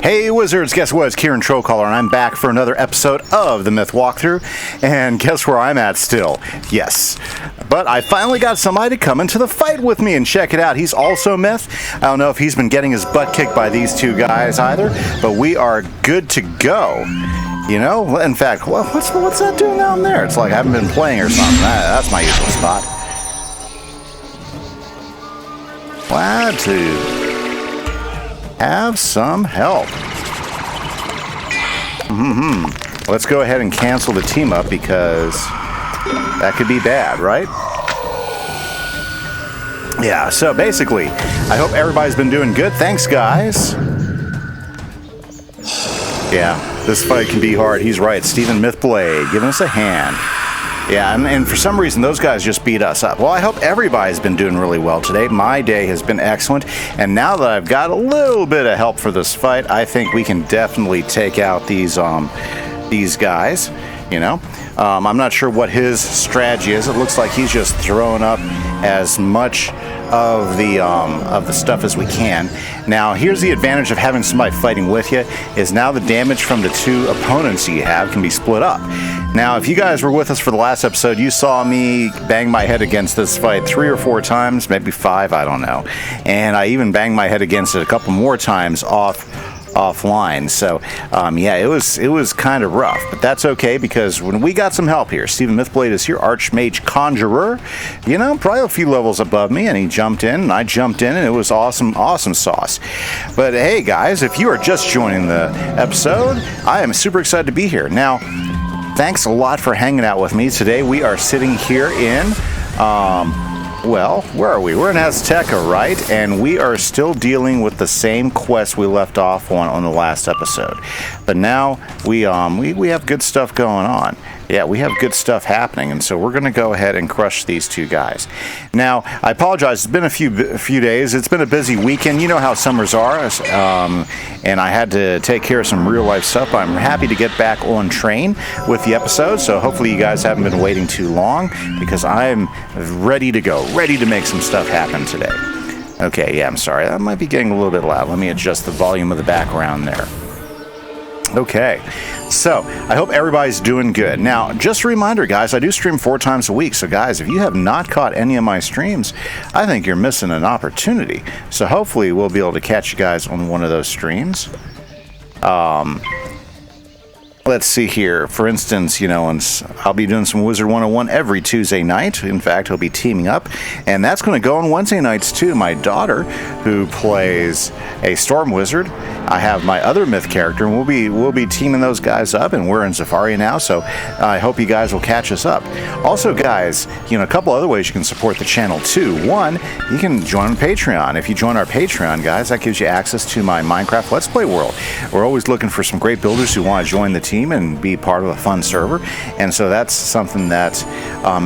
Hey Wizards, guess what? It's Kieran Trollcaller, and I'm back for another episode of the Myth Walkthrough. And guess where I'm at still? Yes. But I finally got somebody to come into the fight with me and check it out. He's also Myth. I don't know if he's been getting his butt kicked by these two guys either, but we are good to go. You know, in fact, what's that doing down there? It's like I haven't been playing or something. That's my usual spot. Glad to have some help. Let's go ahead and cancel the team up because that could be bad, right? Yeah, so basically, I hope everybody's been doing good. Thanks, guys. Yeah, this fight can be hard. He's right. Stephen Mythblade giving us a hand. Yeah, and for some reason, those guys just beat us up. Well, I hope everybody's been doing really well today. My day has been excellent. And now that I've got a little bit of help for this fight, I think we can definitely take out these guys, you know. I'm not sure what his strategy is. It looks like he's just throwing up as much of the stuff as we can. Now, here's the advantage of having somebody fighting with you, is now the damage from the two opponents you have can be split up. Now, if you guys were with us for the last episode, you saw me bang my head against this fight 3 or 4 times, maybe 5, I don't know. And I even banged my head against it a couple more times offline. So yeah, it was kind of rough, but that's okay because when we got some help here, Stephen Mythblade is here, Archmage Conjurer, you know, probably a few levels above me, and he jumped in and I jumped in, and it was awesome sauce. But hey guys, if you are just joining the episode, I am super excited to be here. Now, thanks a lot for hanging out with me today. We are sitting here in well, where are we? We're in Azteca, right? And we are still dealing with the same quest we left off on the last episode. But now we have good stuff going on. Yeah, we have good stuff happening, and so we're going to go ahead and crush these two guys. Now, I apologize. It's been a few days. It's been a busy weekend. You know how summers are, and I had to take care of some real-life stuff. I'm happy to get back on train with the episode, so hopefully you guys haven't been waiting too long because I'm ready to go, ready to make some stuff happen today. Okay, yeah, I'm sorry. That might be getting a little bit loud. Let me adjust the volume of the background there. Okay, so I hope everybody's doing good. Now, just a reminder, guys, I do stream 4 times a week. So, guys, if you have not caught any of my streams, I think you're missing an opportunity. So, hopefully, we'll be able to catch you guys on one of those streams. Let's see here. For instance, you know, I'll be doing some Wizard101 every Tuesday night. In fact, he'll be teaming up. And that's going to go on Wednesday nights, too. My daughter, who plays a Storm Wizard, I have my other Myth character, and we'll be teaming those guys up, and we're in Safari now, so I hope you guys will catch us up. Also, guys, you know, a couple other ways you can support the channel, too. One, you can join Patreon. If you join our Patreon, guys, that gives you access to my Minecraft Let's Play world. We're always looking for some great builders who want to join the team and be part of a fun server, and so that's something that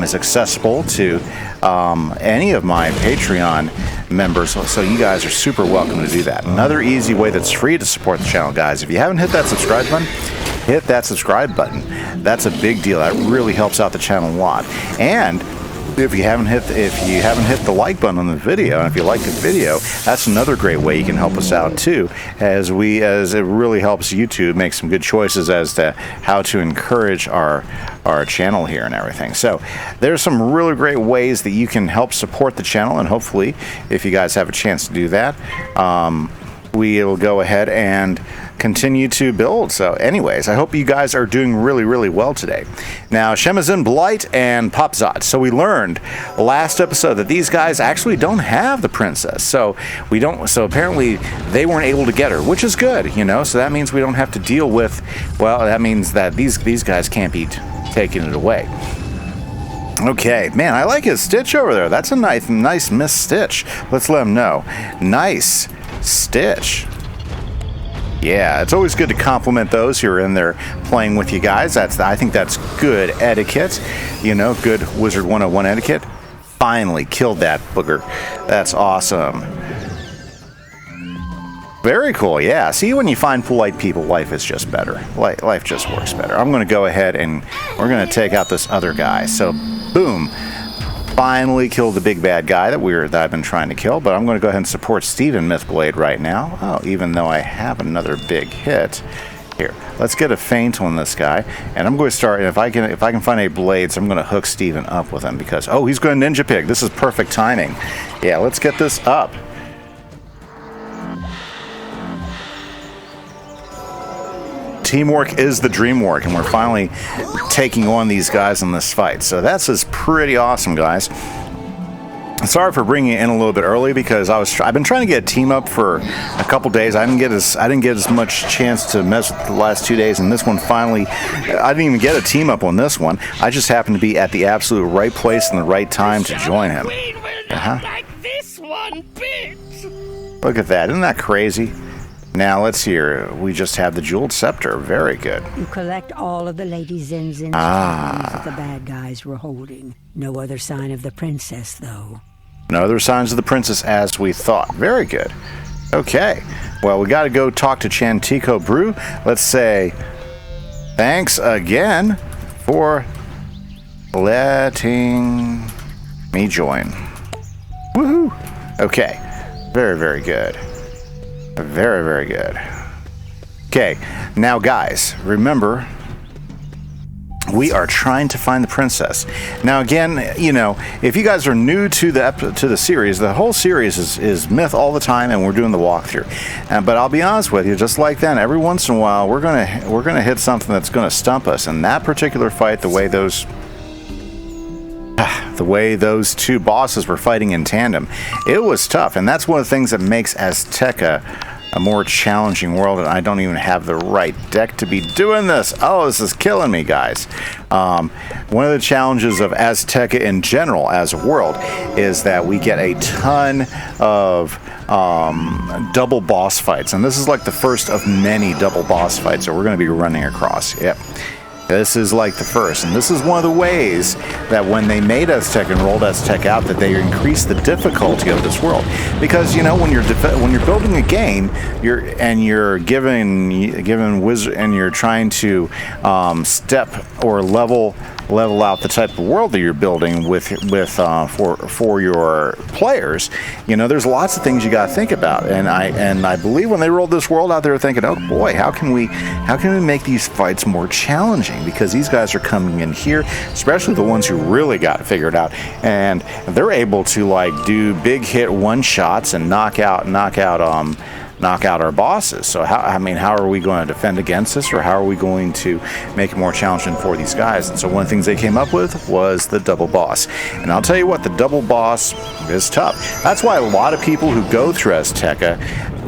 is accessible to any of my Patreon members, so you guys are super welcome to do that. Another easy way that's free to support the channel, guys, if you haven't hit that subscribe button, hit that subscribe button. That's a big deal. That really helps out the channel a lot. And if you haven't hit the like button on the video, and if you like the video, that's another great way you can help us out too, as it really helps YouTube make some good choices as to how to encourage our channel here and everything. So there's some really great ways that you can help support the channel, and hopefully if you guys have a chance to do that, we will go ahead and continue to build. So anyways, I hope you guys are doing really, really well today. Now, Shemazin, Blight, and Popzot. So we learned last episode that these guys actually don't have the princess. So apparently they weren't able to get her, which is good, you know, so that means we don't have to deal with, well, that means that these guys can't be taking it away. Okay, man, I like his stitch over there. That's a nice miss stitch. Let's let him know. Nice stitch. Yeah, it's always good to compliment those who are in there playing with you guys. I think that's good etiquette. You know, good Wizard101 etiquette. Finally killed that booger. That's awesome. Very cool, yeah. See, when you find polite people, life is just better. Life just works better. I'm going to go ahead and we're going to take out this other guy. So, boom. finally killed the big bad guy that I've been trying to kill, but I'm going to go ahead and support Stephen Mythblade right now. Oh, even though I have another big hit. Here, let's get a feint on this guy, and I'm going to start. If I can find any blades, I'm going to hook Stephen up with him because he's going to Ninja Pig. This is perfect timing. Yeah, let's get this up. Teamwork is the dream work, and we're finally taking on these guys in this fight. So that's just pretty awesome, guys. Sorry for bringing it in a little bit early because I've been trying to get a team up for a couple days. I didn't get as much chance to mess with the last 2 days, and this one finally, I didn't even get a team up on this one. I just happened to be at the absolute right place and the right time to join him. Like this one bit. Look at that! Isn't that crazy? Now let's hear. We just have the jeweled scepter. Very good. You collect all of the Lady Zinzin's that the bad guys were holding. No other sign of the princess, though. No other signs of the princess as we thought. Very good. Okay. Well, we got to go talk to Chantico Brew. Let's say thanks again for letting me join. Woohoo! Okay. Very, very good. Very, very good. Okay. Now, guys, remember, we are trying to find the princess. Now, again, you know, if you guys are new to the series, the whole series is myth all the time, and we're doing the walkthrough. But I'll be honest with you, just like then, every once in a while, we're gonna hit something that's gonna stump us. And that particular fight, the way those two bosses were fighting in tandem, it was tough. And that's one of the things that makes Azteca a more challenging world, and I don't even have the right deck to be doing this. Oh, this is killing me, guys. One of the challenges of Azteca in general as a world is that we get a ton of double boss fights, and this is like the first of many double boss fights that we're going to be running across. Yep. This is like the first, and this is one of the ways that when they made Azteca and rolled Azteca out, that they increased the difficulty of this world. Because you know, when you're building a game, you're given wizard, and you're trying to step or level out the type of world that you're building for your players. You know, there's lots of things you got to think about, and I believe when they rolled this world out, they were thinking, oh boy, how can we make these fights more challenging? Because these guys are coming in here, especially the ones who really got it figured out, and they're able to like do big hit one shots and knock out our bosses. So how are we going to defend against this, or how are we going to make it more challenging for these guys? And so one of the things they came up with was the double boss. And I'll tell you what, the double boss is tough. That's why a lot of people who go through Azteca,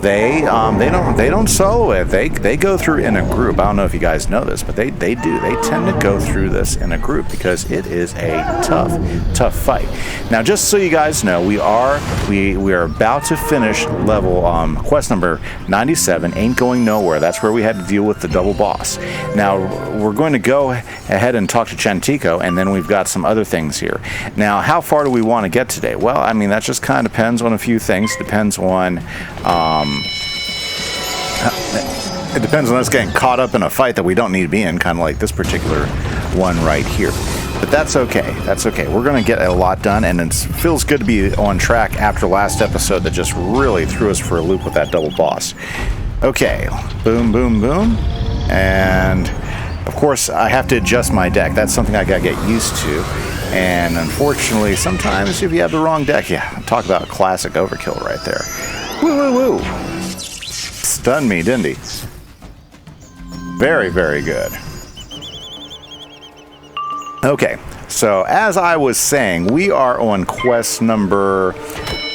they don't solo it. They go through in a group. I don't know if you guys know this, but they do. They tend to go through this in a group because it is a tough fight. Now, just so you guys know, we are about to finish level quest number 97. Ain't going nowhere. That's where we had to deal with the double boss. Now we're going to go ahead and talk to Chantico, and then we've got some other things here. Now, how far do we want to get today? Well, I mean, that just kind of depends on a few things. Depends on it depends on us getting caught up in a fight that we don't need to be in, kind of like this particular one right here. But that's okay. That's okay. We're going to get a lot done, and it feels good to be on track after last episode that just really threw us for a loop with that double boss. Okay. Boom, boom, boom. And, of course, I have to adjust my deck. That's something I got to get used to. And, unfortunately, sometimes if you have the wrong deck, talk about classic overkill right there. Woo, woo, woo. Stunned me, didn't he? Very, very good. Okay, so as I was saying, we are on quest number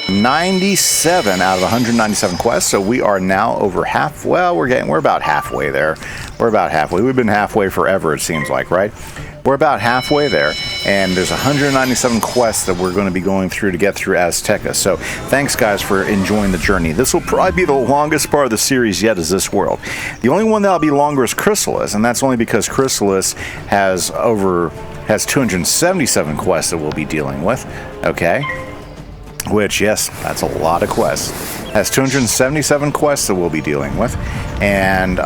97 out of 197 quests, so we are now over half. Well, we're about halfway there. We're about halfway. We've been halfway forever, it seems like, right? We're about halfway there, and there's 197 quests that we're going to be going through to get through Azteca. So thanks, guys, for enjoying the journey. This will probably be the longest part of the series yet, is this world. The only one that'll be longer is Chrysalis, and that's only because Chrysalis has 277 quests that we'll be dealing with. Okay, which, yes, that's a lot of quests. Has 277 quests that we'll be dealing with, and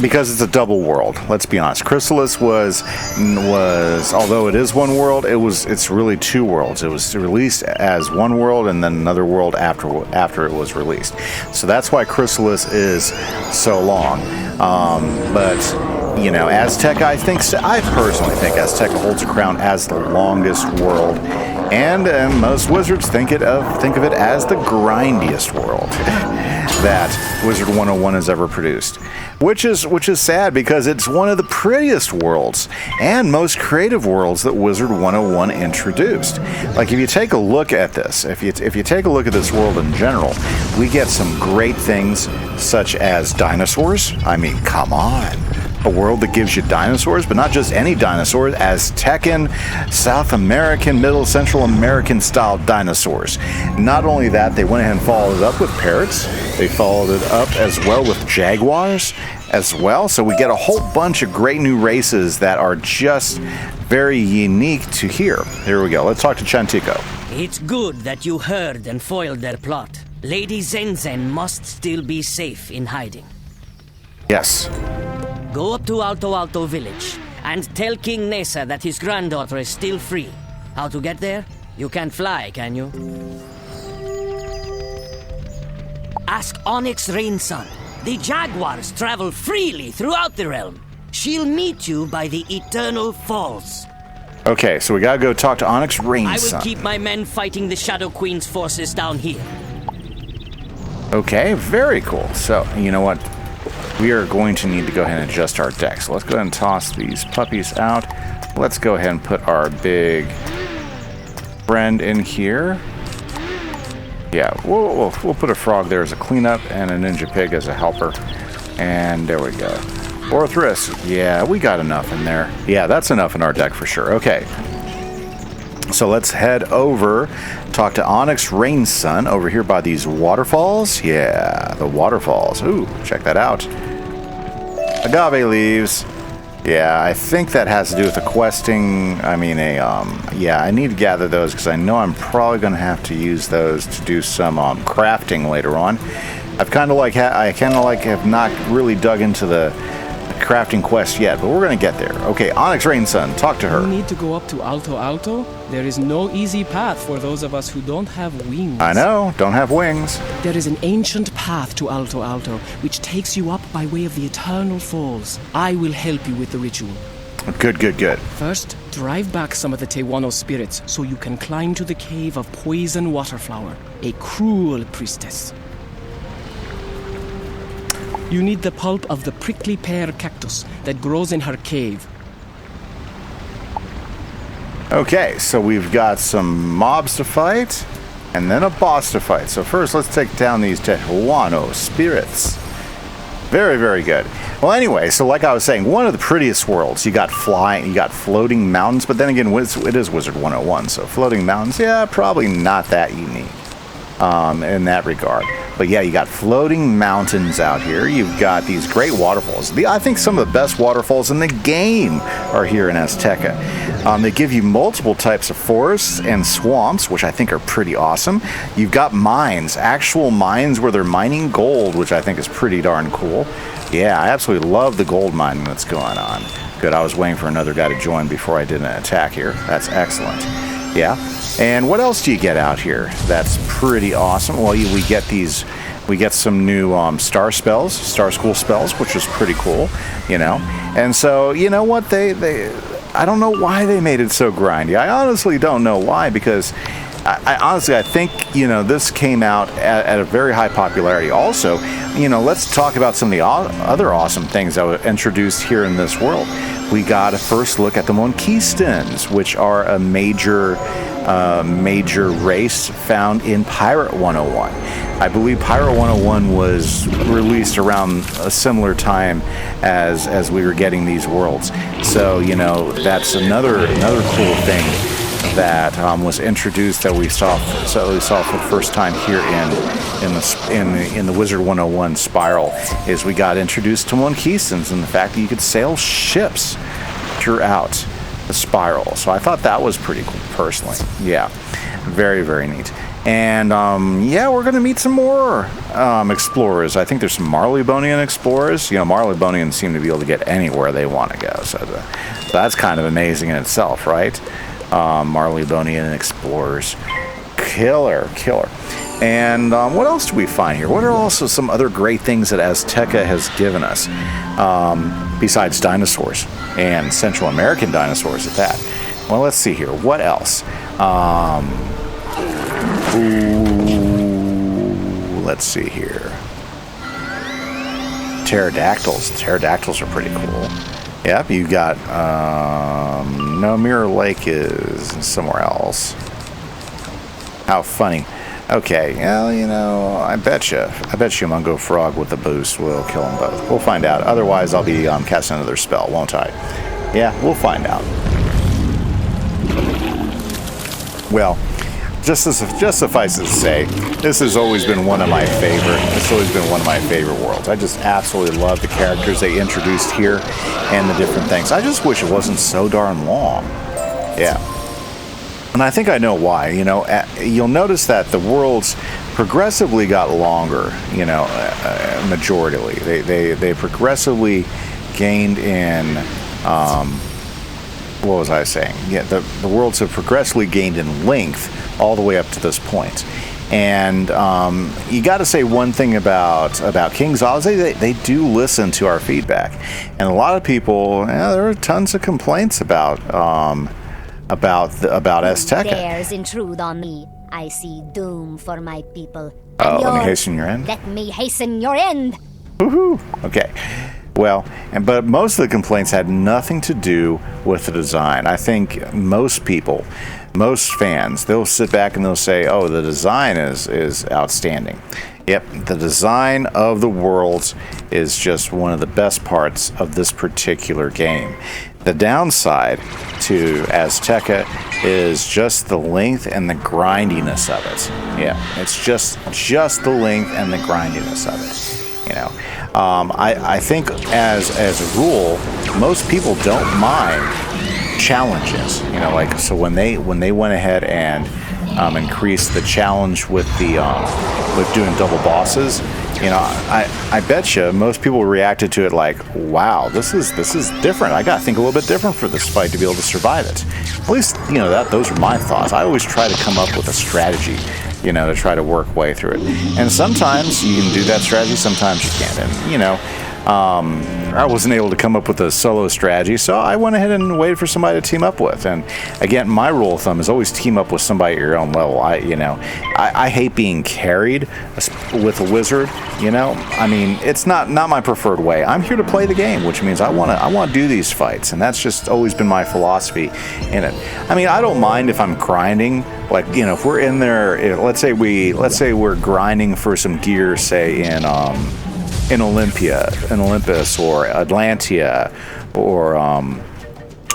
because it's a double world. Let's be honest. Chrysalis was although it is one world, it's really two worlds. It was released as one world and then another world after it was released. So that's why Chrysalis is so long. But you know, Azteca, I personally think Azteca holds a crown as the longest world, and most wizards think of it as the grindiest world that Wizard 101 has ever produced. Which is sad because it's one of the prettiest worlds and most creative worlds that Wizard 101 introduced. Like if you take a look at this, if you take a look at this world in general, we get some great things such as dinosaurs. I mean, come on. A world that gives you dinosaurs, but not just any dinosaurs, Aztecan, South American, Middle Central American style dinosaurs. Not only that, they went ahead and followed it up with parrots. They followed it up as well with jaguars as well. So we get a whole bunch of great new races that are just very unique to here. Here we go. Let's talk to Chantico. It's good that you heard and foiled their plot. Lady Zenzen must still be safe in hiding. Yes. Go up to Alto Alto village and tell King Nessa that his granddaughter is still free. How to get there? You can't fly, can you? Ask Onyx Rainson. The jaguars travel freely throughout the realm. She'll meet you by the Eternal Falls. Okay, so we gotta go talk to Onyx Rainson. I will keep my men fighting the Shadow Queen's forces down here. Okay, very cool. So, you know what? We are going to need to go ahead and adjust our deck. So let's go ahead and toss these puppies out. Let's go ahead and put our big friend in here. Yeah, we'll put a frog there as a cleanup and a ninja pig as a helper. And there we go. Orthrus, yeah, we got enough in there. Yeah, that's enough in our deck for sure. Okay. So let's head over, talk to Onyx Rainson over here by these waterfalls. Yeah, the waterfalls. Ooh, check that out. Agave leaves. Yeah, I think that has to do with the questing. I mean, yeah, I need to gather those because I know I'm probably going to have to use those to do some crafting later on. I kind of have not really dug into the crafting quest yet, but we're going to get there. Okay, Onyx Rainson, talk to her. You need to go up to Alto Alto. There is no easy path for those of us who don't have wings. I know, don't have wings. There is an ancient path to Alto Alto, which takes you up by way of the Eternal Falls. I will help you with the ritual. Good, good, good. First, drive back some of the Tewano spirits so you can climb to the cave of Poison Waterflower, a cruel priestess. You need the pulp of the prickly pear cactus that grows in her cave. Okay, so we've got some mobs to fight, and then a boss to fight. So first, let's take down these Tewano spirits. Very, very good. Well, anyway, so like I was saying, one of the prettiest worlds. You got flying, you got floating mountains, but then again, it is Wizard 101, so floating mountains, yeah, probably not that unique in that regard. But yeah, you got floating mountains out here. You've got these great waterfalls. I think some of the best waterfalls in the game are here in Azteca. They give you multiple types of forests and swamps, which I think are pretty awesome. You've got mines, actual mines where they're mining gold, which I think is pretty darn cool. Yeah, I absolutely love the gold mining that's going on. Good, I was waiting for another guy to join before I did an attack here. That's excellent. Yeah, and what else do you get out here that's pretty awesome? Well, we get some new star school spells, which is pretty cool, you know. And so, you know what, I don't know why they made it so grindy. I honestly don't know why, because I think, you know, this came out at a very high popularity. Also, you know, let's talk about some of the other awesome things that were introduced here in this world. We got a first look at the Monquistans, which are a major race found in Pirate 101. I believe Pirate 101 was released around a similar time as we were getting these worlds. So, you know, that's another cool thing that was introduced that we saw for the first time here in the Wizard 101 spiral, is we got introduced to Monquistans and the fact that you could sail ships throughout the spiral. So I thought that was pretty cool personally. Yeah, very, very neat. And yeah, we're going to meet some more explorers. I think there's some Marleybonian explorers. You know, Marleybonians seem to be able to get anywhere they want to go. So that's kind of amazing in itself, right? Marleybonian explorers. Killer. And what else do we find here? What are also some other great things that Azteca has given us? Besides dinosaurs, and Central American dinosaurs at that. Well, let's see here. What else? Let's see here. Pterodactyls. Pterodactyls are pretty cool. Yep, you got, no, Mirror Lake is somewhere else. How funny. Okay, well, you know, I bet you Mungo Frog with the boost will kill them both. We'll find out. Otherwise, I'll be casting another spell, won't I? Yeah, we'll find out. Well, just suffice it to say, this has always been one of my favorite. It's always been one of my favorite worlds. I just absolutely love the characters they introduced here and the different things. I just wish it wasn't so darn long. Yeah. And I think I know why. You know, you'll notice that the worlds progressively got longer. You know, majoritarily, they progressively gained in. What was I saying? Yeah, the worlds have progressively gained in length all the way up to this point. And you got to say one thing about King's Odyssey, they do listen to our feedback, and a lot of people, there are tons of complaints about Azteca. Dares intrude on me. I see doom for my people. Let me hasten your end. Let me hasten your end. Woohoo! Okay. Well, but most of the complaints had nothing to do with the design. I think most people, most fans, they'll sit back and they'll say, "Oh, the design is outstanding." Yep, the design of the worlds is just one of the best parts of this particular game. The downside to Azteca is just the length and the grindiness of it. Yeah, it's just the length and the grindiness of it. You know, I think as a rule, most people don't mind challenges. You know, like, so when they went ahead and increased the challenge with the with doing double bosses, you know, I bet you most people reacted to it like, wow, this is different. I got to think a little bit different for this fight to be able to survive it. At least, you know, those are my thoughts. I always try to come up with a strategy, you know, to try to work way through it. And sometimes you can do that strategy, sometimes you can't. And, you know, I wasn't able to come up with a solo strategy, so I went ahead and waited for somebody to team up with. And again, my rule of thumb is always team up with somebody at your own level. I hate being carried with a wizard. You know, I mean, it's not my preferred way. I'm here to play the game, which means I want to do these fights, and that's just always been my philosophy in it. I mean, I don't mind if I'm grinding. Like, you know, if we're in there, let's say we're grinding for some gear, say in Olympus or Atlantia, or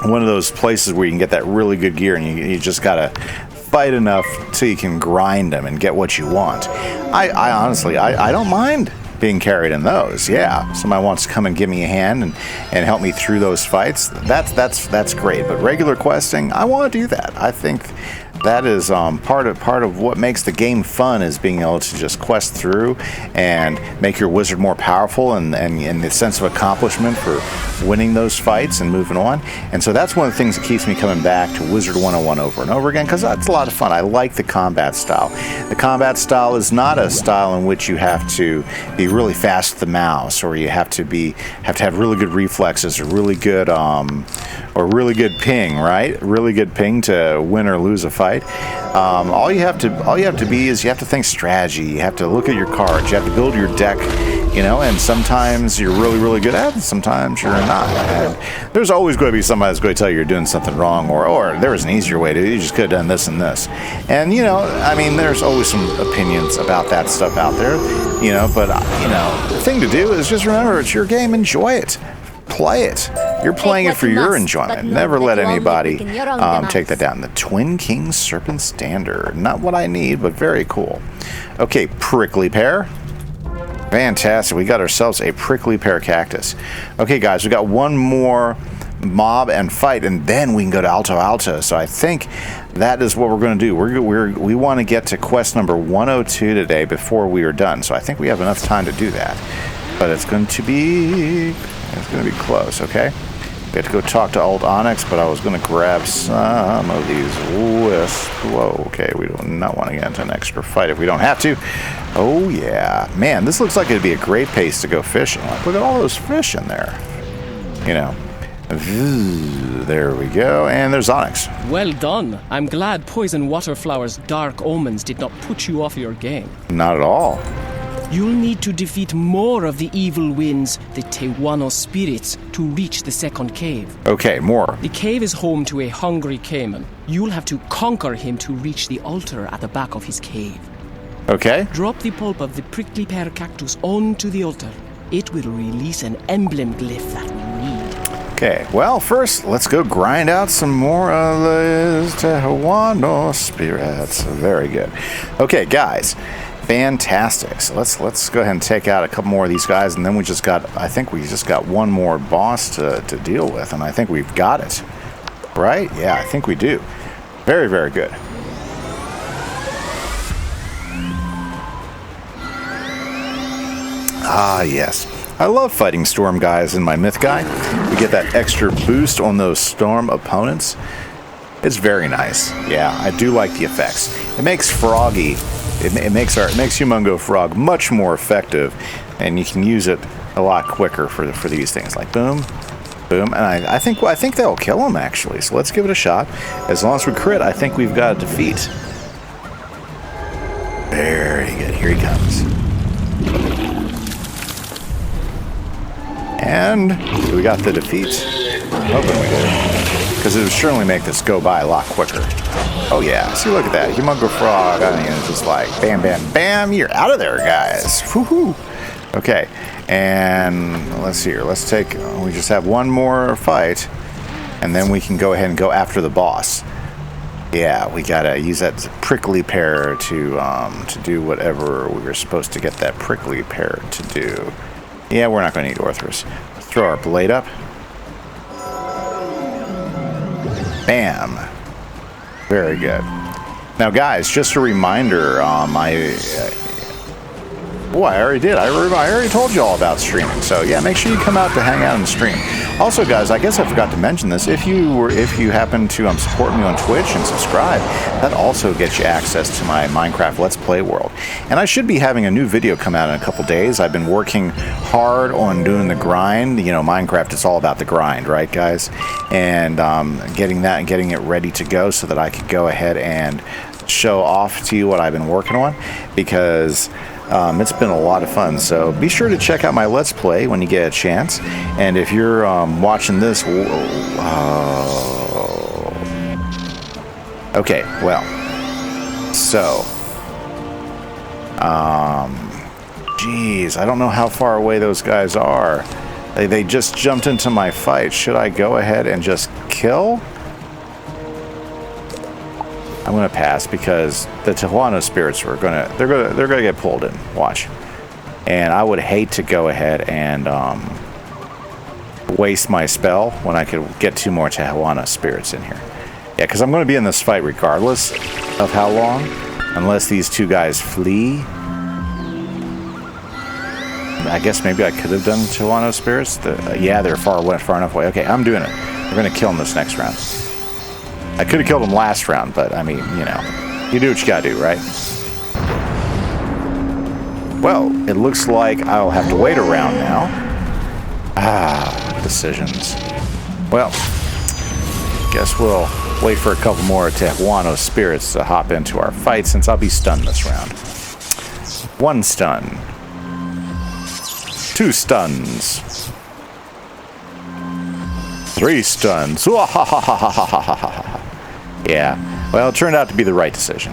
one of those places where you can get that really good gear, and you just gotta fight enough so you can grind them and get what you want. I honestly, I don't mind being carried in those. Yeah, somebody wants to come and give me a hand and help me through those fights. That's great. But regular questing, I want to do that. I think that is part of what makes the game fun, is being able to just quest through and make your wizard more powerful, and the sense of accomplishment for winning those fights and moving on. And so that's one of the things that keeps me coming back to Wizard101 over and over again, because that's a lot of fun. I like the combat style. The combat style is not a style in which you have to be really fast with the mouse, or you have to have really good reflexes, or really good ping, right? Really good ping to win or lose a fight. All you have to be is, you have to think strategy. You have to look at your cards. You have to build your deck, you know. And sometimes you're really, really good at it, and sometimes you're not. And there's always going to be somebody that's going to tell you you're doing something wrong, or there was an easier way to do it. You just could have done this and this. And, you know, I mean, there's always some opinions about that stuff out there, you know. But, you know, the thing to do is just remember, it's your game. Enjoy it. Play it. You're playing it for your enjoyment. Never let anybody take that down. The Twin Kings Serpent Standard. Not what I need, but very cool. Okay, prickly pear. Fantastic. We got ourselves a prickly pear cactus. Okay, guys, we got one more mob and fight, and then we can go to Alto Alto. So I think that is what we're going to do. We want to get to quest number 102 today before we are done. So I think we have enough time to do that. But it's going to be close, okay? We have to go talk to Old Onyx, but I was going to grab some of these wisps. Whoa, okay, we do not want to get into an extra fight if we don't have to. Oh, yeah. Man, this looks like it'd be a great place to go fishing. Like, look at all those fish in there. You know. There we go, and there's Onyx. Well done. I'm glad Poison Waterflower's dark omens did not put you off your game. Not at all. You'll need to defeat more of the evil winds, the Tewano spirits, to reach the second cave. Okay, more. The cave is home to a hungry cayman. You'll have to conquer him to reach the altar at the back of his cave. Okay. Drop the pulp of the prickly pear cactus onto the altar. It will release an emblem glyph that we need. Okay, well, first, let's go grind out some more of those Tewano spirits. Very good. Okay, guys. Fantastic. So let's go ahead and take out a couple more of these guys, and then I think we just got one more boss to deal with, and I think we've got it. Right? Yeah, I think we do. Very, very good. Ah, yes. I love fighting storm guys in my myth guy. We get that extra boost on those storm opponents. It's very nice. Yeah, I do like the effects. It makes Froggy... It makes Humongo Frog much more effective, and you can use it a lot quicker for these things. Like boom, boom, and I think that'll kill him actually. So let's give it a shot. As long as we crit, I think we've got a defeat. Very good. Here he comes. And we got the defeat. Hoping we did, because it would certainly make this go by a lot quicker. Oh yeah, see, look at that. Humongo Frog, I mean, it's just like, bam, bam, bam, you're out of there, guys. Woohoo! Okay, and let's see here. Let's take, we just have one more fight, and then we can go ahead and go after the boss. Yeah, we gotta use that prickly pear to do whatever we were supposed to get that prickly pear to do. Yeah, we're not gonna need Orthrus. Let's throw our blade up. Bam. Very good. Now, guys, just a reminder, I already did. I already told you all about streaming. So yeah, make sure you come out to hang out and stream. Also, guys, I guess I forgot to mention this. If you happen to support me on Twitch and subscribe, that also gets you access to my Minecraft Let's Play world. And I should be having a new video come out in a couple days. I've been working hard on doing the grind. You know, Minecraft is all about the grind, right, guys? And getting that and getting it ready to go so that I could go ahead and show off to you what I've been working on, because it's been a lot of fun. So be sure to check out my Let's Play when you get a chance. And if you're watching this, okay, well, so geez, I don't know how far away those guys are. They just jumped into my fight. Should I go ahead and just kill? I'm gonna pass, because the Tewano spirits they're gonna get pulled in. Watch, and I would hate to go ahead and waste my spell when I could get 2 more Tewano spirits in here. Yeah, because I'm gonna be in this fight regardless of how long, unless these 2 guys flee. I guess maybe I could have done Tewano spirits. Yeah, they're far enough away. Okay, I'm doing it. We're gonna kill them this next round. I could have killed him last round, but I mean, you know, you do what you gotta do, right? Well, it looks like I'll have to wait a round now. Ah, decisions. Well, guess we'll wait for a couple more Tewano spirits to hop into our fight, since I'll be stunned this round. 1 stun. 2 stuns. 3 stuns. Yeah, well, it turned out to be the right decision.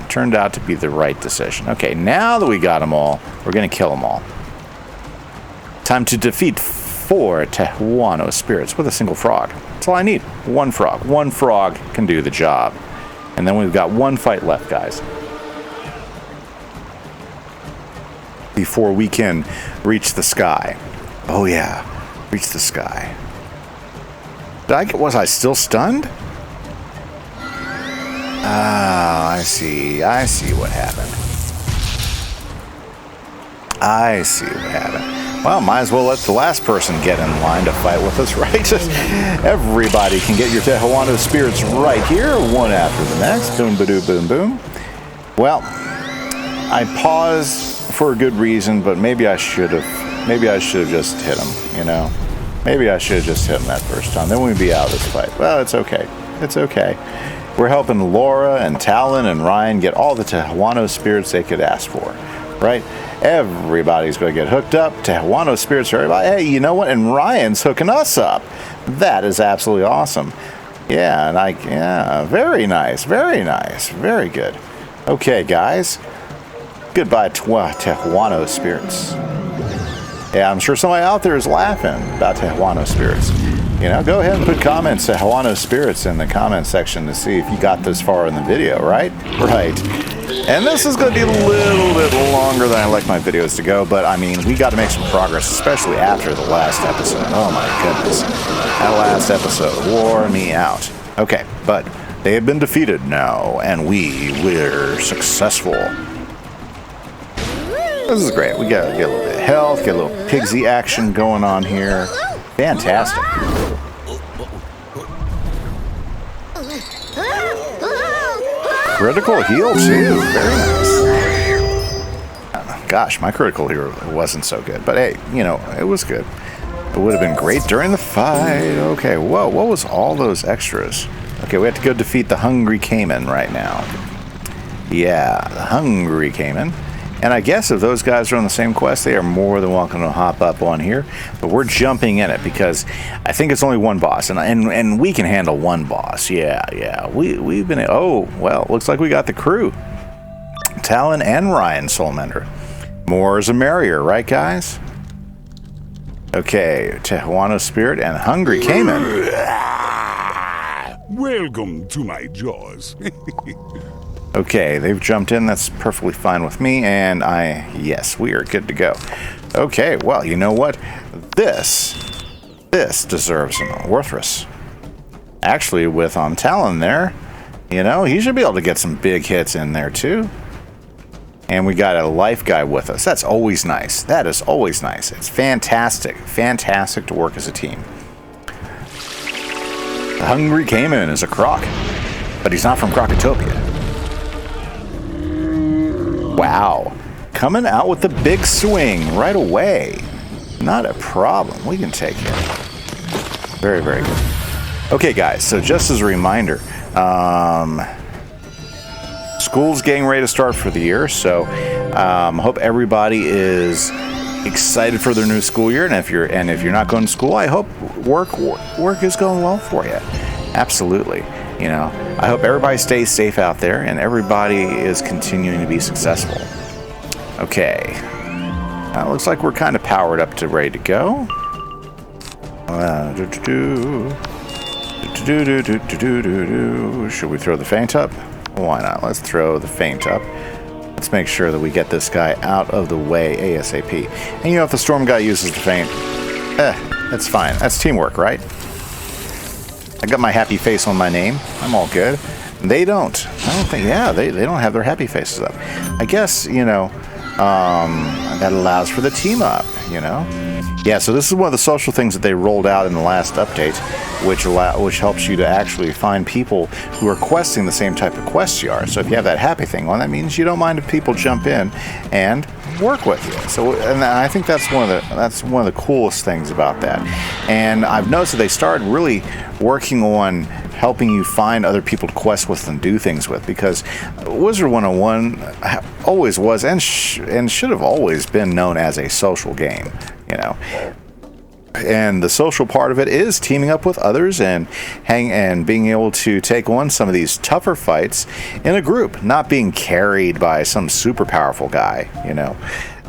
Okay, now that we got them all, we're going to kill them all. Time to defeat 4 Tewano spirits with a single frog. That's all I need. 1 frog. 1 frog can do the job. And then we've got 1 fight left, guys, before we can reach the sky. Oh, yeah. Reach the sky. Was I still stunned? Oh, I see what happened. I see what happened. Well, might as well let the last person get in line to fight with us, right? Everybody can get your Tehuano spirits right here, one after the next. Boom, ba-doo, boom, boom. Well, I paused for a good reason, but maybe I should have just hit him, you know? Maybe I should have just hit him that first time. Then we'd be out of this fight. Well, it's okay. It's okay. We're helping Laura and Talon and Ryan get all the Tehuano spirits they could ask for, right? Everybody's going to get hooked up. Tehuano spirits for everybody. Hey, you know what? And Ryan's hooking us up. That is absolutely awesome. Yeah, and very nice. Very nice. Very good. Okay, guys. Goodbye, Tehuano spirits. Yeah, I'm sure somebody out there is laughing about Tehuano spirits. You know, go ahead and put comments to Tehuano spirits in the comment section to see if you got this far in the video, right? Right. And this is going to be a little bit longer than I like my videos to go, but I mean, we got to make some progress, especially after the last episode. Oh my goodness. That last episode wore me out. Okay, but they have been defeated now, and we were successful. This is great. We get a little bit of health, get a little pigsy action going on here. Fantastic. Critical heal too. Very nice. Gosh, my critical heal wasn't so good, but hey, you know, it was good. It would have been great during the fight. Okay, whoa, what was all those extras? Okay, we have to go defeat the Hungry Cayman right now. Yeah, the Hungry Cayman. And I guess if those guys are on the same quest, they are more than welcome to hop up on here. But we're jumping in it because I think it's only one boss, and we can handle one boss. Yeah. We've been. Oh well, looks like we got the crew. Talon and Ryan Soulmender. More is a merrier, right, guys? Okay, Tehuano Spirit and Hungry Cayman. Welcome to my jaws. Okay, they've jumped in. That's perfectly fine with me. And yes, we are good to go. Okay, well, you know what? This deserves an Orthrus. Actually, with Talon there, you know, he should be able to get some big hits in there too. And we got a life guy with us. That's always nice. That is always nice. It's fantastic. Fantastic to work as a team. The Hungry Cayman is a croc, but he's not from Crocotopia. Wow, coming out with the big swing right away. Not a problem. We can take it. Very, very good. Okay, guys, so just as a reminder, school's getting ready to start for the year, so hope everybody is excited for their new school year. And if you're not going to school, I hope work is going well for you. Absolutely. You know, I hope everybody stays safe out there and everybody is continuing to be successful. Okay. Looks like we're kind of powered up to ready to go. Should we throw the feint up? Why not? Let's throw the feint up. Let's make sure that we get this guy out of the way ASAP. And you know, if the storm guy uses the feint, that's fine. That's teamwork, right? I got my happy face on my name. I'm all good. They don't. I don't think, yeah, they don't have their happy faces up. I guess, you know, that allows for the team up, you know. Yeah, so this is one of the social things that they rolled out in the last update, which helps you to actually find people who are questing the same type of quests you are. So if you have that happy thing on, that means you don't mind if people jump in and work with you. So, and I think that's one of the coolest things about that. And I've noticed that they started really working on helping you find other people to quest with and do things with, because Wizard101 always was and should have always been known as a social game, you know. And the social part of it is teaming up with others and being able to take on some of these tougher fights in a group, not being carried by some super powerful guy, you know.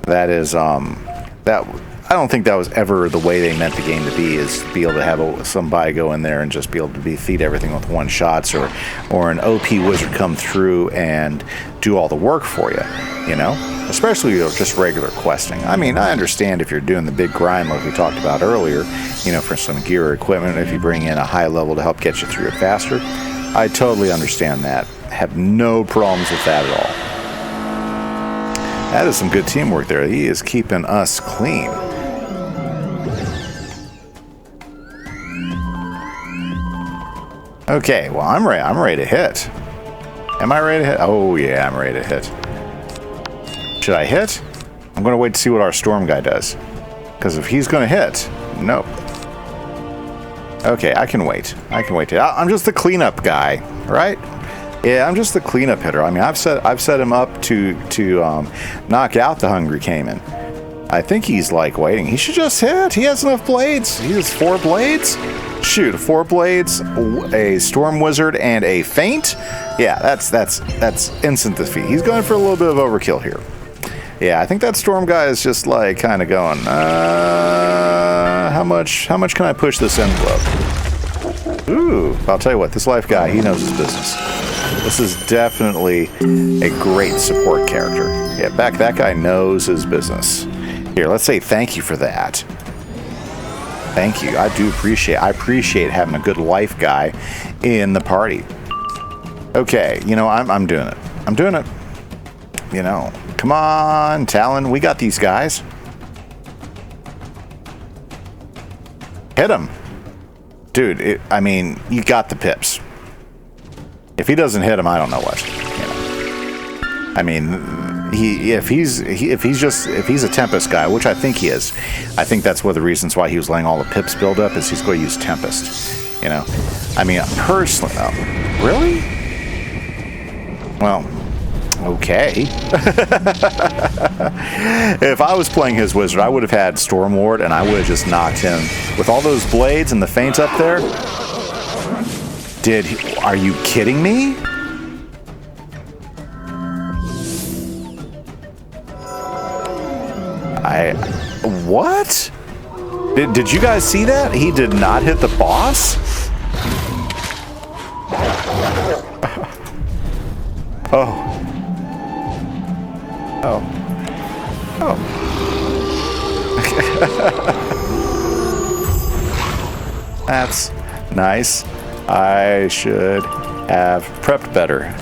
That is that I don't think that was ever the way they meant the game to be, is to be able to have somebody go in there and just be able to defeat everything with one shots, or an OP wizard come through and do all the work for you, you know. especially just regular questing. I mean, I understand if you're doing the big grind like we talked about earlier, for some gear or equipment, if you bring in a high level to help get you through it faster, I totally understand that. I have no problems with that at all. That is some good teamwork there. He is keeping us clean. Okay, well, I'm ready to hit. Am I ready to hit? Oh, yeah, I'm ready to hit. Should I hit? I'm going to wait to see what our storm guy does. Because if he's going to hit, nope. Okay, I can wait. I'm just the cleanup guy, right? Yeah, I'm just the cleanup hitter. I mean, I've set him up to knock out the hungry cayman. I think he's like waiting. He should just hit. He has enough blades. He has 4 blades. Shoot, 4 blades, a storm wizard, and a feint. Yeah, that's instant defeat. He's going for a little bit of overkill here. Yeah, I think that storm guy is just like kind of going. How much can I push this envelope? Ooh, I'll tell you what. This life guy, he knows his business. This is definitely a great support character. Yeah, that guy knows his business. Here, let's say thank you for that. Thank you. I appreciate having a good life guy in the party. Okay, I'm doing it. I'm doing it. Come on, Talon. We got these guys. Hit him. Dude, you got the pips. If he doesn't hit him, I don't know what. I mean, if he's a Tempest guy, which I think he is, I think that's one of the reasons why he was letting all the pips build up is he's going to use Tempest. I mean, personally, really? Well, okay. If I was playing his wizard, I would have had Stormlord, and I would have just knocked him with all those blades and the feints up there. Are you kidding me? What? Did you guys see that? He did not hit the boss? Oh. That's nice. I should have prepped better.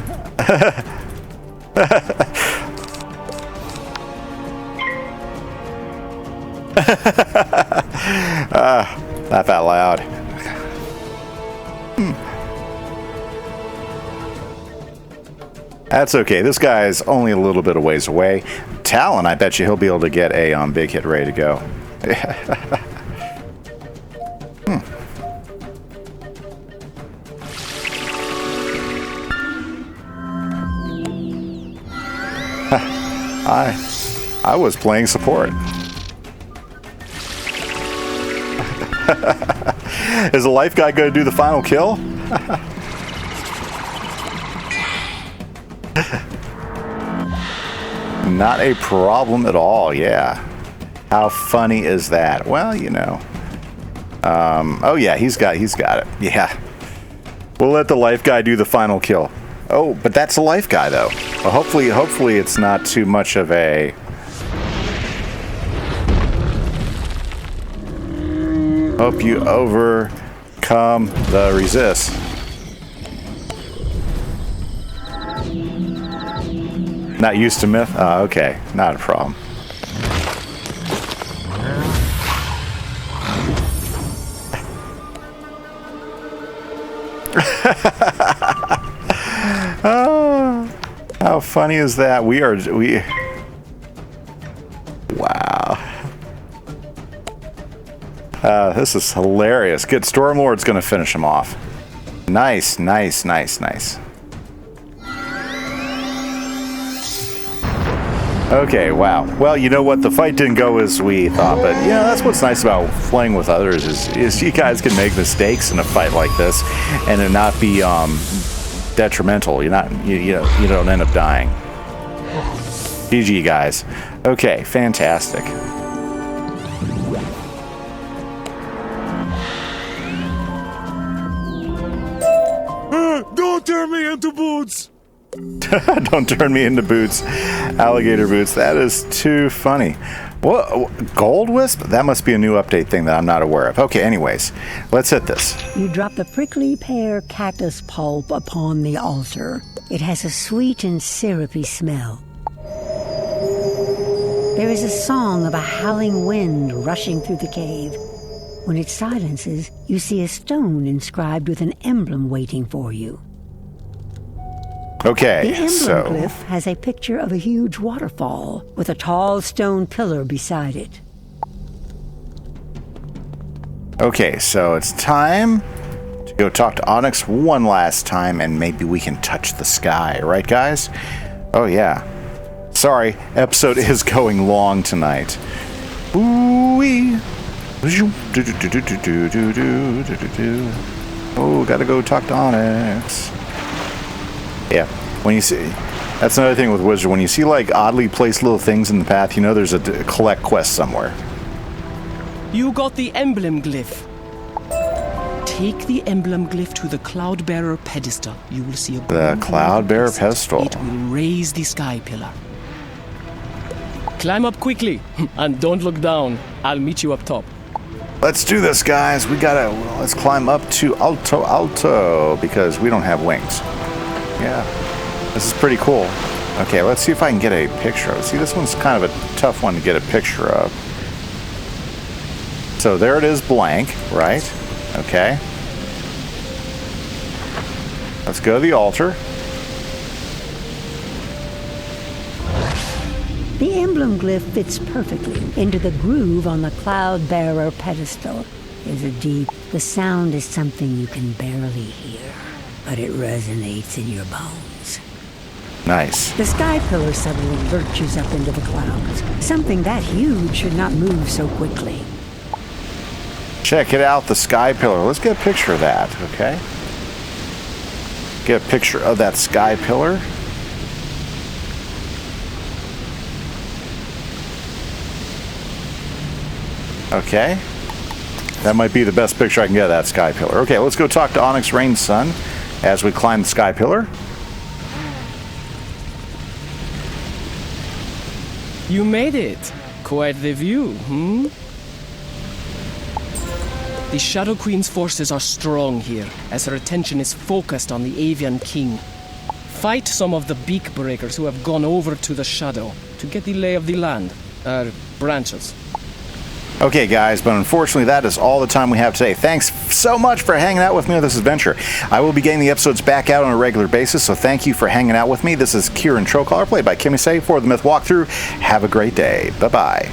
Laugh out loud. That's okay. This guy's only a little bit of ways away. Talon, I bet you he'll be able to get a big hit ready to go. I was playing support. Is the life guy going to do the final kill? Not a problem at all, yeah. How funny is that? Well, oh yeah, he's got it. Yeah. We'll let the life guy do the final kill. Oh, but that's the life guy though. Well, hopefully it's not too much of a hope you overcome the resist. Not used to myth? Oh, okay. Not a problem. Oh, how funny is that? Wow. This is hilarious. Good. Stormlord's going to finish him off. Nice. Okay, wow. Well, you know what? The fight didn't go as we thought, but that's what's nice about playing with others is you guys can make mistakes in a fight like this, and it not be detrimental. You don't end up dying. GG, guys. Okay, fantastic. Don't turn me into boots! Don't turn me into boots. Alligator boots. That is too funny. What? Gold wisp? That must be a new update thing that I'm not aware of. Okay, anyways, let's hit this. You drop the prickly pear cactus pulp upon the altar. It has a sweet and syrupy smell. There is a song of a howling wind rushing through the cave. When it silences, you see a stone inscribed with an emblem waiting for you. Okay, The emblem so... glyph has a picture of a huge waterfall with a tall stone pillar beside it. Okay, so it's time to go talk to Onyx one last time, and maybe we can touch the sky, right, guys? Oh, yeah. Sorry, episode is going long tonight. Ooh-wee. Oh, gotta go talk to Onyx. Yeah, when you see... That's another thing with Wizard. When you see, like, oddly placed little things in the path, you know there's a collect quest somewhere. You got the emblem glyph. Take the emblem glyph to the Cloudbearer pedestal. You will see a The Cloudbearer pedestal. It will raise the sky pillar. Climb up quickly, and don't look down. I'll meet you up top. Let's do this, guys. Let's climb up to Alto Alto, because we don't have wings. Yeah, this is pretty cool. Okay, let's see if I can get a picture of it. See, this one's kind of a tough one to get a picture of. So there it is, blank, right? Okay. Let's go to the altar. The emblem glyph fits perfectly into the groove on the Cloudbearer pedestal. The sound is something you can barely hear, but it resonates in your bones. Nice. The sky pillar suddenly lurches up into the clouds. Something that huge should not move so quickly. Check it out, the sky pillar. Let's get a picture of that, okay? Get a picture of that sky pillar. Okay. That might be the best picture I can get of that sky pillar. Okay, let's go talk to Onyx Rain Sun as we climb the sky pillar. You made it. Quite the view, The Shadow Queen's forces are strong here, as her attention is focused on the Avian King. Fight some of the beak breakers who have gone over to the Shadow to get the lay of the land. Branches. Okay, guys, but unfortunately that is all the time we have today. Thanks so much for hanging out with me on this adventure. I will be getting the episodes back out on a regular basis, so thank you for hanging out with me. This is Kieran Trocaller, played by Kimise for the Myth Walkthrough. Have a great day. Bye-bye.